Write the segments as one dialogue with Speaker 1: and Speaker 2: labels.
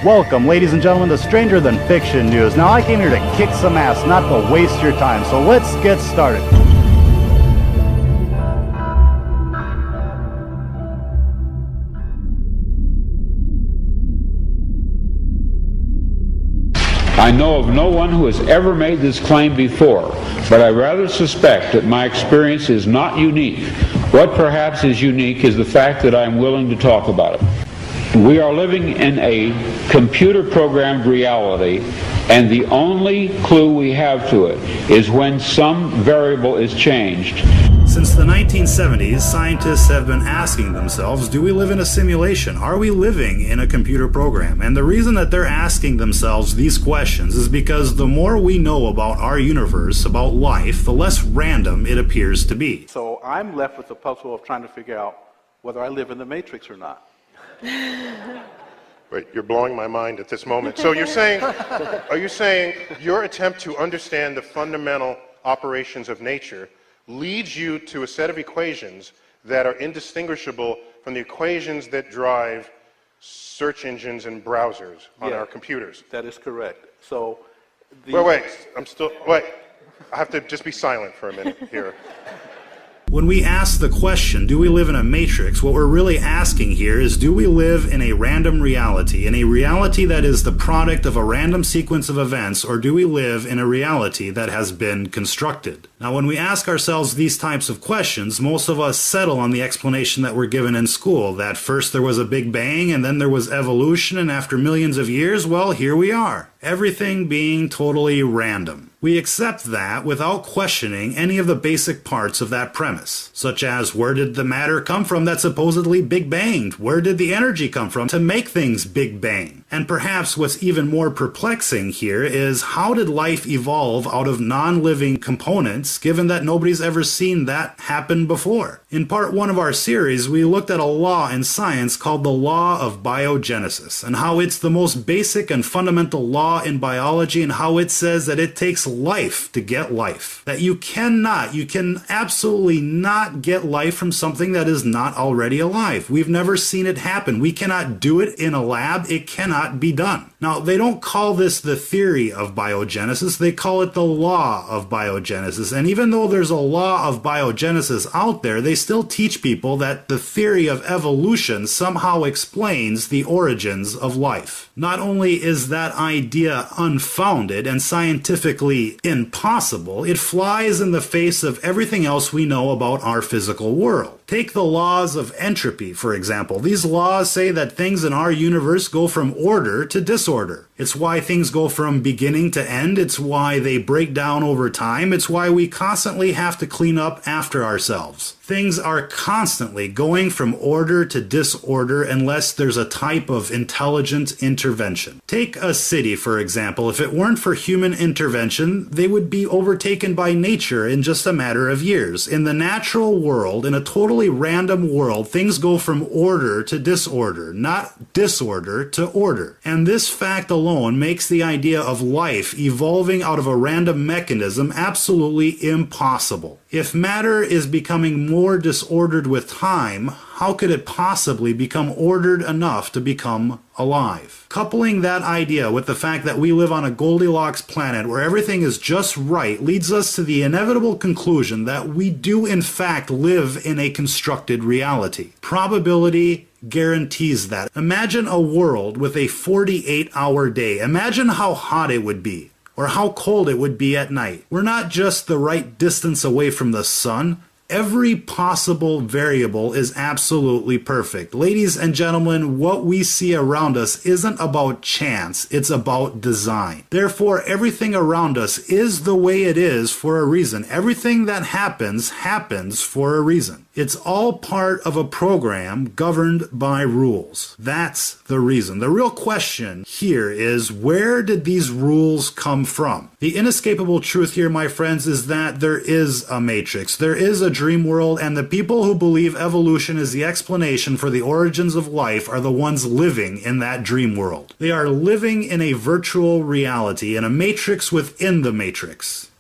Speaker 1: Welcome, ladies and gentlemen, to Stranger Than Fiction News. Now, I came here to kick some ass, not to waste your time, so let's get started.
Speaker 2: I know of no one who has ever made this claim before, but I rather suspect that my experience is not unique. What perhaps is unique is the fact that I am willing to talk about it. We are living in a computer-programmed reality, and the only clue we have to it is when some variable is changed.
Speaker 1: Since the 1970s, scientists have been asking themselves, do we live in a simulation? Are we living in a computer program? And the reason that they're asking themselves these questions is because the more we know about our universe, about life, the less random it appears to be.
Speaker 3: So I'm left with the puzzle of trying to figure out whether I live in the Matrix or not.
Speaker 4: Wait, you're blowing my mind at this moment. So you're saying, are you saying your attempt to understand the fundamental operations of nature leads you to a set of equations that are indistinguishable from the equations that drive search engines and browsers on our computers?
Speaker 3: That is correct. So
Speaker 4: wait, I have to just be silent for a minute here.
Speaker 1: When we ask the question, do we live in a matrix, what we're really asking here is, do we live in a random reality, in a reality that is the product of a random sequence of events, or do we live in a reality that has been constructed? Now, when we ask ourselves these types of questions, most of us settle on the explanation that we're given in school, that first there was a Big Bang, and then there was evolution, and after millions of years, well, here we are. Everything being totally random. We accept that without questioning any of the basic parts of that premise, such as where did the matter come from that supposedly Big Banged? Where did the energy come from to make things Big Bang? And perhaps what's even more perplexing here is, how did life evolve out of non-living components, given that nobody's ever seen that happen before? In part 1 of our series, we looked at a law in science called the law of biogenesis, and how it's the most basic and fundamental law in biology, and how it says that it takes life to get life. That you can absolutely not get life from something that is not already alive. We've never seen it happen. We cannot do it in a lab. It cannot be done. Now, they don't call this the theory of biogenesis. They call it the law of biogenesis. And even though there's a law of biogenesis out there, they still teach people that the theory of evolution somehow explains the origins of life. Not only is that idea unfounded and scientifically impossible, it flies in the face of everything else we know about our physical world. Take the laws of entropy, for example. These laws say that things in our universe go from order to disorder. It's why things go from beginning to end. It's why they break down over time. It's why we constantly have to clean up after ourselves. Things are constantly going from order to disorder unless there's a type of intelligent intervention. Take a city, for example. If it weren't for human intervention, they would be overtaken by nature in just a matter of years. In the natural world, in a totally random world, things go from order to disorder, not disorder to order. And this fact alone makes the idea of life evolving out of a random mechanism absolutely impossible. If matter is becoming more disordered with time, how could it possibly become ordered enough to become alive? Coupling that idea with the fact that we live on a Goldilocks planet where everything is just right leads us to the inevitable conclusion that we do in fact live in a constructed reality. Probability guarantees that. Imagine a world with a 48-hour day. Imagine how hot it would be, or how cold it would be at night. We're not just the right distance away from the sun. Every possible variable is absolutely perfect. Ladies and gentlemen, what we see around us isn't about chance, it's about design. Therefore, everything around us is the way it is for a reason. Everything that happens for a reason. It's all part of a program governed by rules. That's the reason. The real question here is, where did these rules come from? The inescapable truth here, my friends, is that there is a matrix. There is a dream world, and the people who believe evolution is the explanation for the origins of life are the ones living in that dream world. They are living in a virtual reality, in a matrix within the matrix.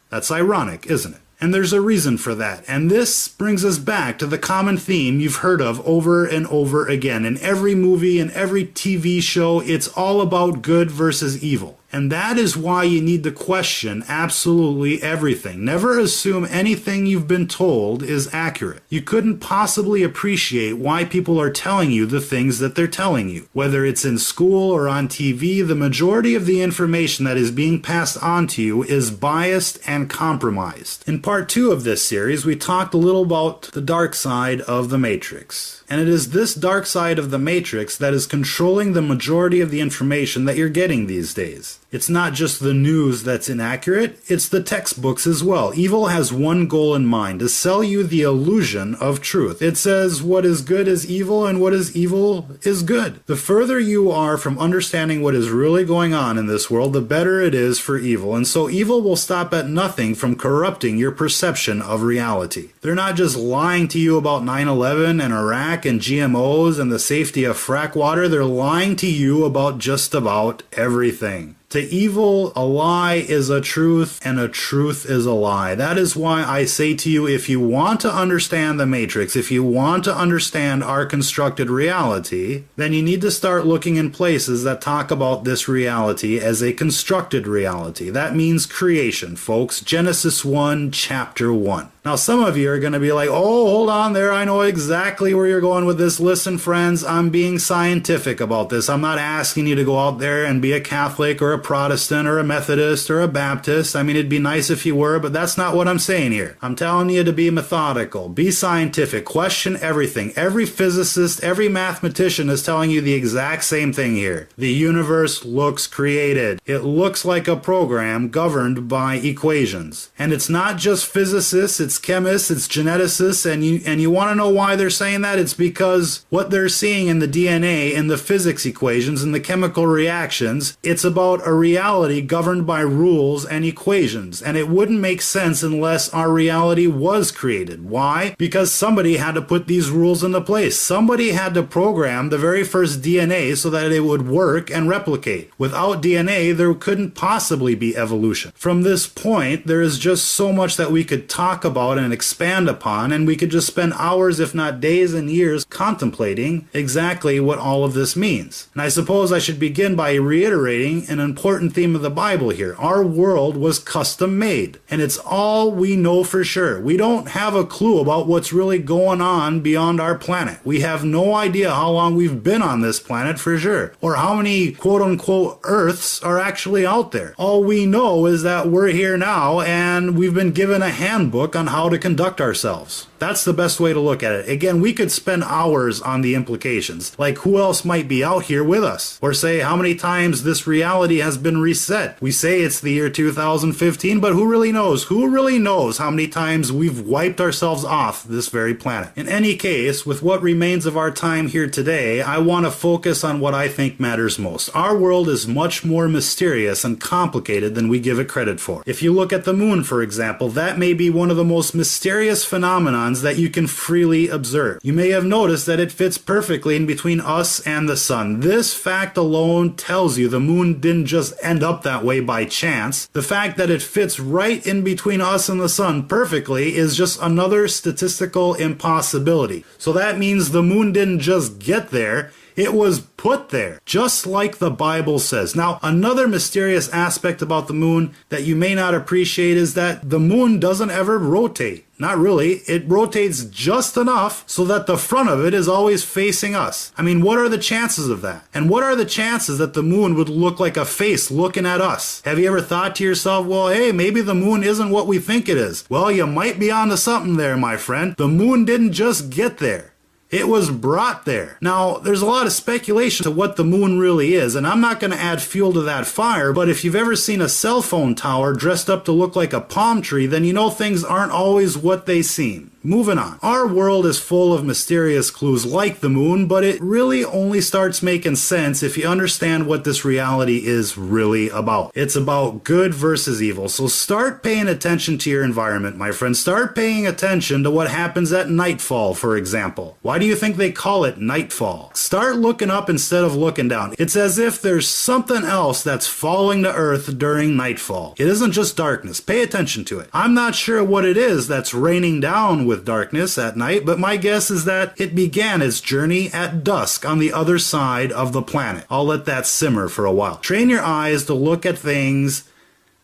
Speaker 1: That's ironic, isn't it? And there's a reason for that. And this brings us back to the common theme you've heard of over and over again. In every movie, in every TV show, it's all about good versus evil. And that is why you need to question absolutely everything. Never assume anything you've been told is accurate. You couldn't possibly appreciate why people are telling you the things that they're telling you. Whether it's in school or on TV, the majority of the information that is being passed on to you is biased and compromised. In part 2 of this series, we talked a little about the dark side of the Matrix. And it is this dark side of the Matrix that is controlling the majority of the information that you're getting these days. It's not just the news that's inaccurate, it's the textbooks as well. Evil has one goal in mind, to sell you the illusion of truth. It says what is good is evil and what is evil is good. The further you are from understanding what is really going on in this world, the better it is for evil. And so evil will stop at nothing from corrupting your perception of reality. They're not just lying to you about 9/11 and Iraq and GMOs and the safety of frack water, they're lying to you about just about everything. To evil, a lie is a truth, and a truth is a lie. That is why I say to you, if you want to understand the Matrix, if you want to understand our constructed reality, then you need to start looking in places that talk about this reality as a constructed reality. That means creation, folks. Genesis 1, chapter 1. Now, some of you are going to be like, oh, hold on there, I know exactly where you're going with this. Listen, friends, I'm being scientific about this. I'm not asking you to go out there and be a Catholic or a Protestant or a Methodist or a Baptist. I mean, it'd be nice if you were, but that's not what I'm saying here. I'm telling you to be methodical, be scientific, question everything. Every physicist, every mathematician is telling you the exact same thing here. The universe looks created. It looks like a program governed by equations. And it's not just physicists, it's chemists, it's geneticists, and you want to know why they're saying that? It's because what they're seeing in the DNA, in the physics equations, in the chemical reactions, it's about a reality governed by rules and equations, and it wouldn't make sense unless our reality was created. Why? Because somebody had to put these rules into place. Somebody had to program the very first DNA so that it would work and replicate. Without DNA, there couldn't possibly be evolution. From this point, there is just so much that we could talk about and expand upon, and we could just spend hours, if not days and years, contemplating exactly what all of this means. And I suppose I should begin by reiterating an important theme of the Bible here. Our world was custom made, and it's all we know for sure. We don't have a clue about what's really going on beyond our planet. We have no idea how long we've been on this planet for sure, or how many quote-unquote Earths are actually out there. All we know is that we're here now, and we've been given a handbook on how to conduct ourselves. That's the best way to look at it. Again, we could spend hours on the implications, like who else might be out here with us, or say how many times this reality has been reset. We say it's the year 2015, but who really knows? Who really knows how many times we've wiped ourselves off this very planet? In any case, with what remains of our time here today, I want to focus on what I think matters most. Our world is much more mysterious and complicated than we give it credit for. If you look at the moon, for example, that may be one of the most mysterious phenomena that you can freely observe. You may have noticed that it fits perfectly in between us and the sun. This fact alone tells you the moon didn't just end up that way by chance. The fact that it fits right in between us and the sun perfectly is just another statistical impossibility. So that means the moon didn't just get there, it was put there, just like the Bible says. Now, another mysterious aspect about the moon that you may not appreciate is that the moon doesn't ever rotate. Not really. It rotates just enough so that the front of it is always facing us. I mean, what are the chances of that? And what are the chances that the moon would look like a face looking at us? Have you ever thought to yourself, well, hey, maybe the moon isn't what we think it is? Well, you might be onto something there, my friend. The moon didn't just get there. It was brought there. Now, there's a lot of speculation to what the moon really is, and I'm not going to add fuel to that fire, but if you've ever seen a cell phone tower dressed up to look like a palm tree, then you know things aren't always what they seem. Moving on. Our world is full of mysterious clues like the moon, but it really only starts making sense if you understand what this reality is really about. It's about good versus evil. So start paying attention to your environment, my friends. Start paying attention to what happens at nightfall, for example. Why do you think they call it nightfall? Start looking up instead of looking down. It's as if there's something else that's falling to earth during nightfall. It isn't just darkness. Pay attention to it. I'm not sure what it is that's raining down with darkness at night, but my guess is that it began its journey at dusk on the other side of the planet. I'll let that simmer for a while. Train your eyes to look at things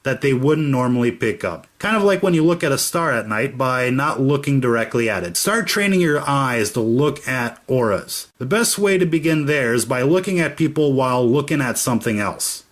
Speaker 1: that they wouldn't normally pick up. Kind of like when you look at a star at night by not looking directly at it. Start training your eyes to look at auras. The best way to begin there is by looking at people while looking at something else.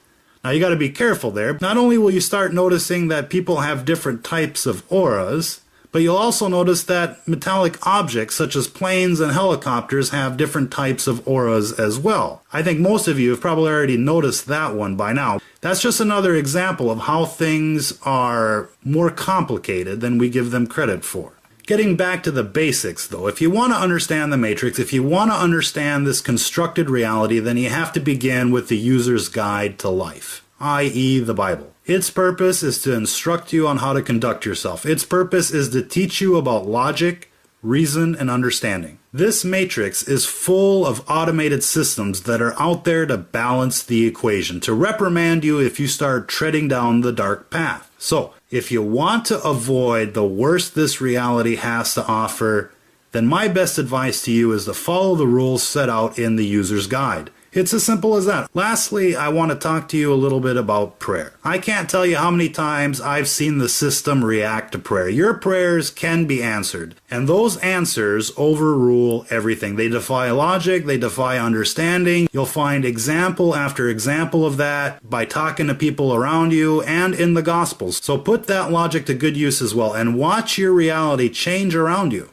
Speaker 1: Now you got to be careful there. Not only will you start noticing that people have different types of auras, but you'll also notice that metallic objects such as planes and helicopters have different types of auras as well. I think most of you have probably already noticed that one by now. That's just another example of how things are more complicated than we give them credit for. Getting back to the basics though, if you want to understand the Matrix, if you want to understand this constructed reality, then you have to begin with the user's guide to life, i.e. the Bible. Its purpose is to instruct you on how to conduct yourself. Its purpose is to teach you about logic, reason, and understanding. This matrix is full of automated systems that are out there to balance the equation, to reprimand you if you start treading down the dark path. So, if you want to avoid the worst this reality has to offer, then my best advice to you is to follow the rules set out in the user's guide. It's as simple as that. Lastly, I want to talk to you a little bit about prayer. I can't tell you how many times I've seen the system react to prayer. Your prayers can be answered, and those answers overrule everything. They defy logic, they defy understanding. You'll find example after example of that by talking to people around you and in the Gospels. So put that logic to good use as well, and watch your reality change around you.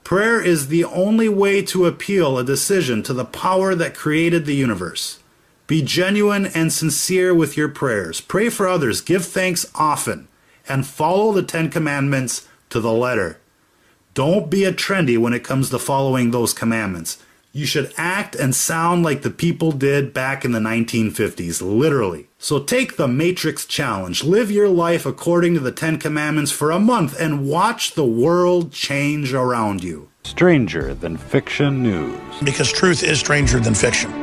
Speaker 1: Prayer is the only way to appeal a decision to the power that created the universe. Be genuine and sincere with your prayers. Pray for others, give thanks often, and follow the 10 Commandments to the letter. Don't be a trendy when it comes to following those commandments. You should act and sound like the people did back in the 1950s, literally. So take the Matrix Challenge. Live your life according to the 10 Commandments for a month and watch the world change around you.
Speaker 5: Stranger than fiction news.
Speaker 6: Because truth is stranger than fiction.